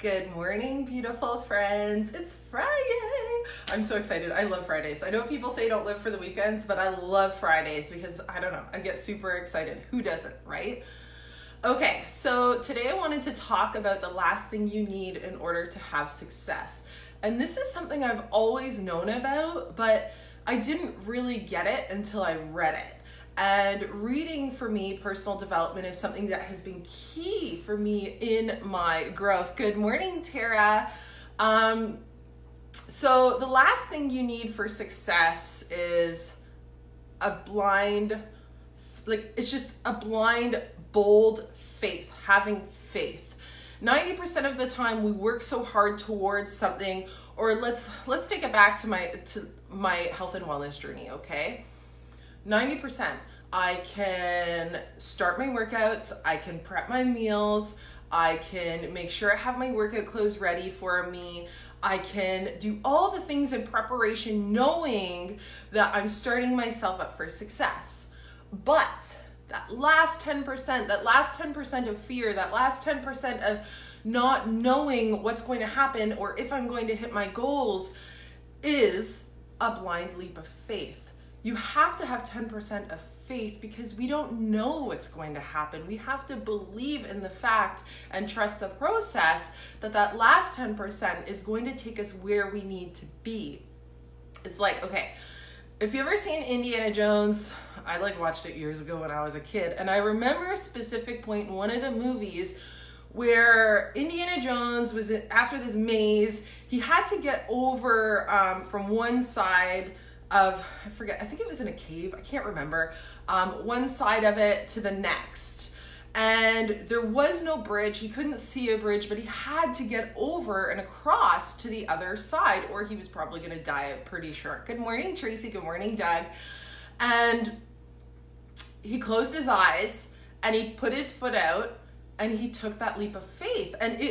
Good morning, beautiful friends. It's Friday. I'm so excited. I love Fridays. I know people say don't live for the weekends, but I love Fridays because I don't know, I get super excited. Who doesn't, right? Okay, so today I wanted to talk about the last thing you need in order to have success. And this is something I've always known about, but I didn't really get it until I read it. And reading for me, personal development is something that has been key for me in my growth. Good morning, Tara. So the last thing you need for success is a blind, it's just a blind, bold faith, having faith. 90% of the time we work so hard towards something, or let's take it back to my health and wellness journey, okay? 90%. I can start my workouts, I can prep my meals, I can make sure I have my workout clothes ready for me, I can do all the things in preparation knowing that I'm starting myself up for success. But that last 10% of fear, that last 10% of not knowing what's going to happen or if I'm going to hit my goals is a blind leap of faith. You have to have 10% of faith because we don't know what's going to happen. We have to believe in the fact and trust the process that last 10% is going to take us where we need to be. It's like, okay, if you've ever seen Indiana Jones, I watched it years ago when I was a kid, and I remember a specific point in one of the movies where Indiana Jones was after this maze. He had to get over from one side of, I think it was in a cave, I can't remember, one side of it to the next. And there was no bridge, he couldn't see a bridge, but he had to get over and across to the other side or he was probably gonna die, I'm pretty sure. Good morning, Tracy, good morning, Doug. And he closed his eyes and he put his foot out and he took that leap of faith and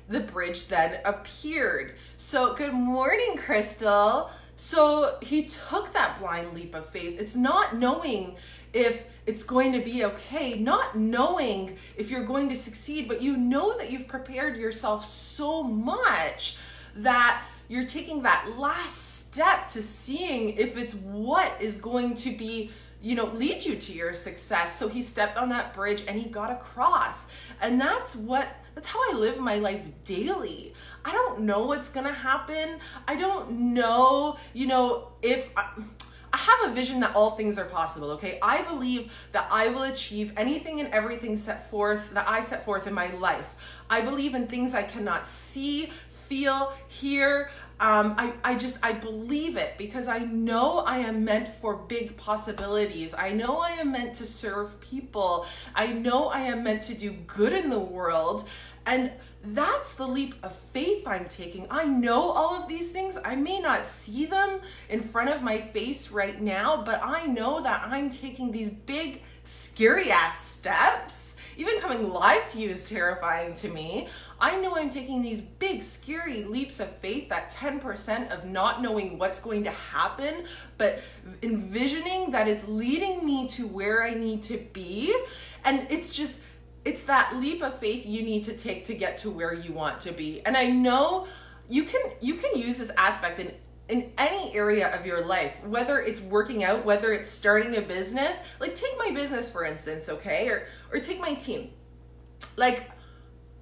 the bridge then appeared. So good morning, Crystal. So he took that blind leap of faith. It's not knowing if it's going to be okay, not knowing if you're going to succeed, but you know that you've prepared yourself so much that you're taking that last step to seeing if it's what is going to be, lead you to your success. So he stepped on that bridge and he got across. And that's how I live my life daily. I don't know what's gonna happen. I don't know, if I have a vision that all things are possible, okay? I believe that I will achieve anything and everything that I set forth in my life. I believe in things I cannot see, feel, hear. I believe it because I know I am meant for big possibilities. I know I am meant to serve people. I know I am meant to do good in the world. And that's the leap of faith I'm taking. I know all of these things. I may not see them in front of my face right now, but I know that I'm taking these big, scary ass steps. Even coming live to you is terrifying to me. I know I'm taking these big, scary leaps of faith, that 10% of not knowing what's going to happen, but envisioning that it's leading me to where I need to be. And it's that leap of faith you need to take to get to where you want to be. And I know you can use this aspect in any area of your life, whether it's working out, whether it's starting a business. Take my business, for instance, okay? Or take my team.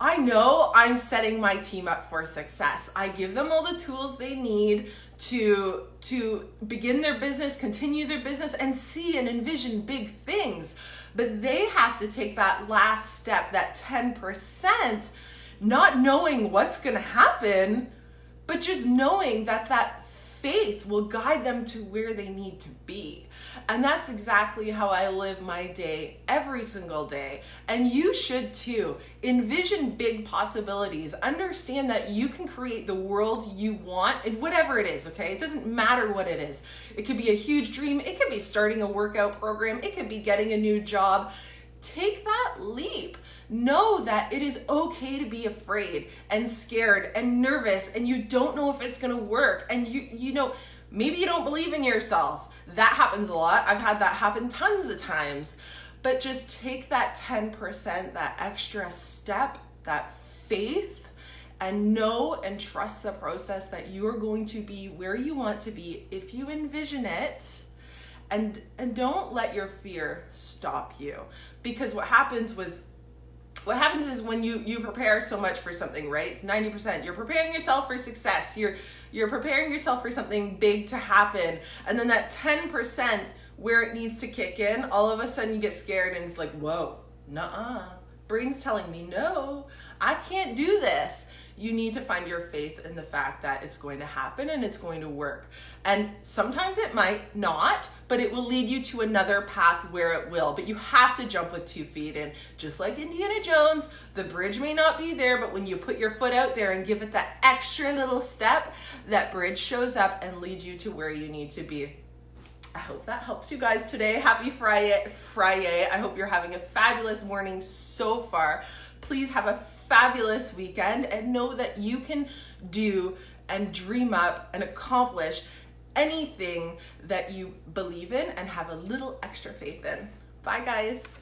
I know I'm setting my team up for success. I give them all the tools they need to begin their business, continue their business, and see and envision big things. But they have to take that last step, that 10%, not knowing what's gonna happen, but just knowing that faith will guide them to where they need to be. And that's exactly how I live my day every single day. And you should too. Envision big possibilities. Understand that you can create the world you want, and whatever it is, okay? It doesn't matter what it is. It could be a huge dream. It could be starting a workout program. It could be getting a new job. Take that leap. Know that it is okay to be afraid and scared and nervous and you don't know if it's gonna work and maybe you don't believe in yourself. That happens a lot. I've had that happen tons of times. But just take that 10%, that extra step, that faith, and know and trust the process that you are going to be where you want to be if you envision it. And don't let your fear stop you, because what happens is when you prepare so much for something, right? It's 90%. You're preparing yourself for success. You're preparing yourself for something big to happen. And then that 10% where it needs to kick in, all of a sudden you get scared and it's like, whoa, nuh-uh. Brain's telling me, no, I can't do this. You need to find your faith in the fact that it's going to happen and it's going to work. And sometimes it might not, but it will lead you to another path where it will. But you have to jump with 2 feet in. Just like Indiana Jones, the bridge may not be there, but when you put your foot out there and give it that extra little step, that bridge shows up and leads you to where you need to be. I hope that helps you guys today. Happy Friday. I hope you're having a fabulous morning so far. Please have a fabulous weekend and know that you can do and dream up and accomplish anything that you believe in and have a little extra faith in. Bye, guys.